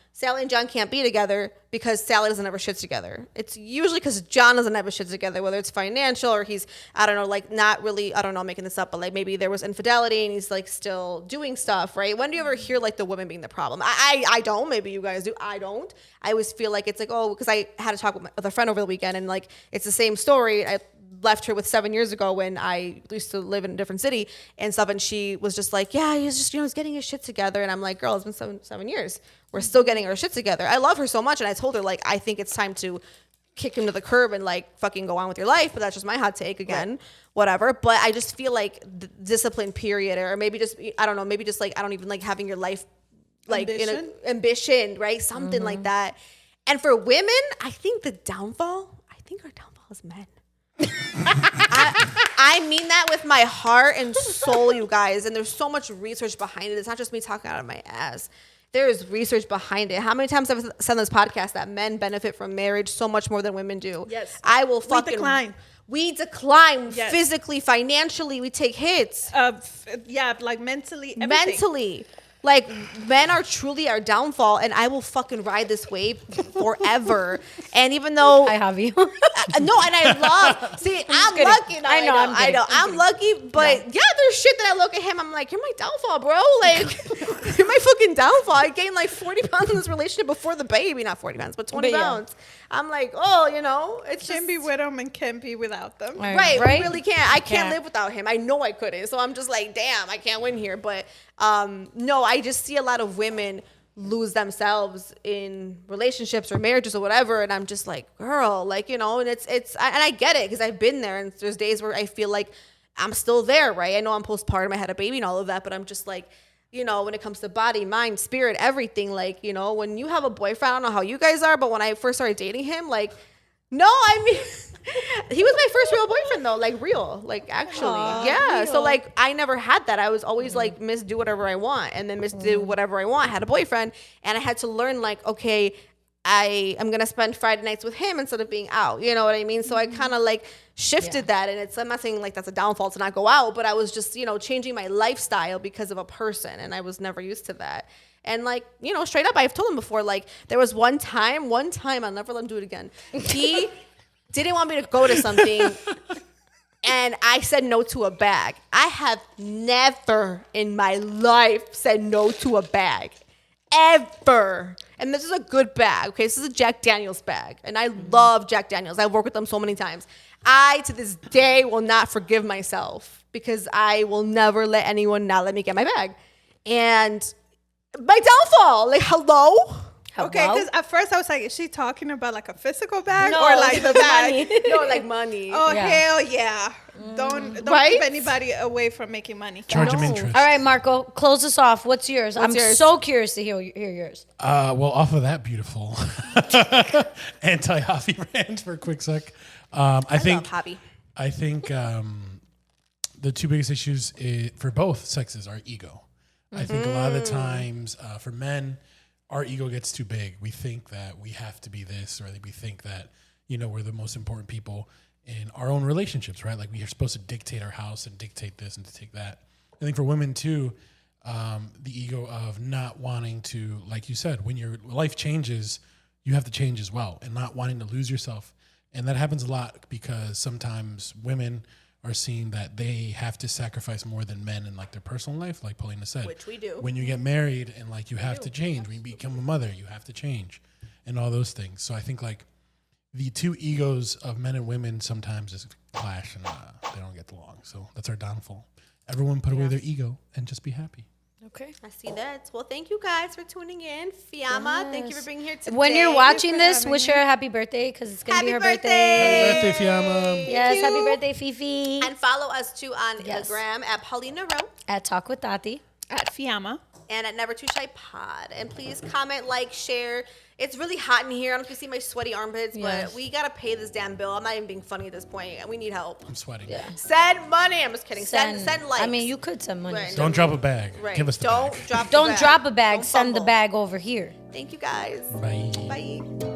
can't be together because Sally doesn't have her shit together. It's usually because John doesn't have his shit together, whether it's financial or he's, I don't know, like not really, I don't know, I'm making this up, but like maybe there was infidelity and he's like still doing stuff, right? When do you ever hear like the woman being the problem? I don't, maybe you guys do, I don't. I always feel like it's like, oh, because I had to talk with a friend over the weekend and like it's the same story. I left her with 7 years ago when I used to live in a different city and stuff, and she was just like, yeah, he's just, he's getting his shit together. And I'm like, girl, it's been seven years. We're still getting our shit together. I love her so much, and I told her like I think it's time to kick him to the curb and like fucking go on with your life. But that's just my hot take again, whatever. But I just feel like the discipline period, or maybe just, I don't know, maybe just like I don't even like having your life like Ambition? in ambition, right? Something like that. And for women, I think our downfall is men. I mean that with my heart and soul, you guys. And there's so much research behind it. It's not just me talking out of my ass. There is research behind it. How many times have I said on this podcast that men benefit from marriage so much more than women do? Yes. I will fucking... We decline Yes. physically, financially. We take hits. Like mentally, everything. Mentally. Like, men are truly our downfall, and I will fucking ride this wave forever. And even though... I have you. No, and I love... See, I'm kidding. lucky. No, I know, I'm kidding. I'm lucky, but yeah, there's shit that I look at him, I'm like, you're my downfall, bro. Like, you're my fucking downfall. I gained like 40 pounds in this relationship before the baby. Not 40 pounds, but 20 But yeah. pounds. I'm like, oh, it's Can't just... be with them and can't be without them. Right, Right? we really can't. I can't Can't. live without him. I know I couldn't. So I'm just like, damn, I can't win here. But no, I just see a lot of women lose themselves in relationships or marriages or whatever, and I'm just like, girl, like, and I get it because I've been there, and there's days where I feel like I'm still there, right? I know I'm postpartum, I had a baby and all of that, but I'm just like, when it comes to body, mind, spirit, everything, like, when you have a boyfriend, I don't know how you guys are, but when I first started dating him, like, no, I mean, he was my first real boyfriend though, like real, like actually. Yeah. Real. So like I never had that. I was always like Miss Do Whatever I Want, and then Miss Do Whatever I Want had a boyfriend, and I had to learn like, okay, I am gonna spend Friday nights with him instead of being out. You know what I mean? So I kind of like shifted that, and I'm not saying like that's a downfall to not go out, but I was just changing my lifestyle because of a person, and I was never used to that. And like, you know, straight up, I've told him before, like there was one time, I'll never let him do it again. He didn't want me to go to something and I said no to a bag. I have never in my life said no to a bag. Ever. And this is a good bag. Okay, this is a Jack Daniels bag. And I love Jack Daniels. I've worked with them so many times. I, to this day, will not forgive myself because I will never let anyone not let me get my bag. And my downfall, like, hello? Okay, because at first I was like, is she talking about like a physical bag No, or like the bag? No, like money. Oh, Yeah. hell yeah. Don't Right? keep anybody away from making money. Charge them interest. All right, Marco, close us off. What's yours? I'm yours? so curious to hear yours. Well, off of that beautiful anti-hobby rant for a quick sec, I think love hobby. I think the two biggest issues for both sexes are ego. I think a lot of the times for men, our ego gets too big. We think that we have to be this, or we think that, you know, we're the most important people in our own relationships, right? Like we are supposed to dictate our house and dictate this and dictate that. I think for women too, the ego of not wanting to, like you said, when your life changes, you have to change as well, and not wanting to lose yourself. And that happens a lot because sometimes women are seeing that they have to sacrifice more than men in like their personal life, like Paulina said. Which we do. When you get married and like you have to change, when you become a mother, you have to change and all those things. So I think like the two egos of men and women sometimes is clash and they don't get along. So that's our downfall. Everyone put away their ego and just be happy. Okay. I see that. Well, thank you guys for tuning in. Fiamma, thank you for being here today. When you're watching this, wish her a happy birthday because it's going to be her birthday. Happy birthday, Fiamma. Yes, you. happy birthday, Fifi. And follow us too on Yes. Instagram at Paulina Rowe At Talk with Tati. At Fiama. and at Never Too Shy Pod. And please comment, like, share. It's really hot in here. I don't know if you see my sweaty armpits, Yes. but we got to pay this damn bill. I'm not even being funny at this point. We need help. I'm sweating. Yeah. Send money. I'm just kidding. Send likes. I mean, you could send money. Right. Don't drop a bag. Right. Give us the Don't bag. drop the Don't bag. drop a bag. Don't Send the fumble. bag over here. Thank you guys. Bye. Bye.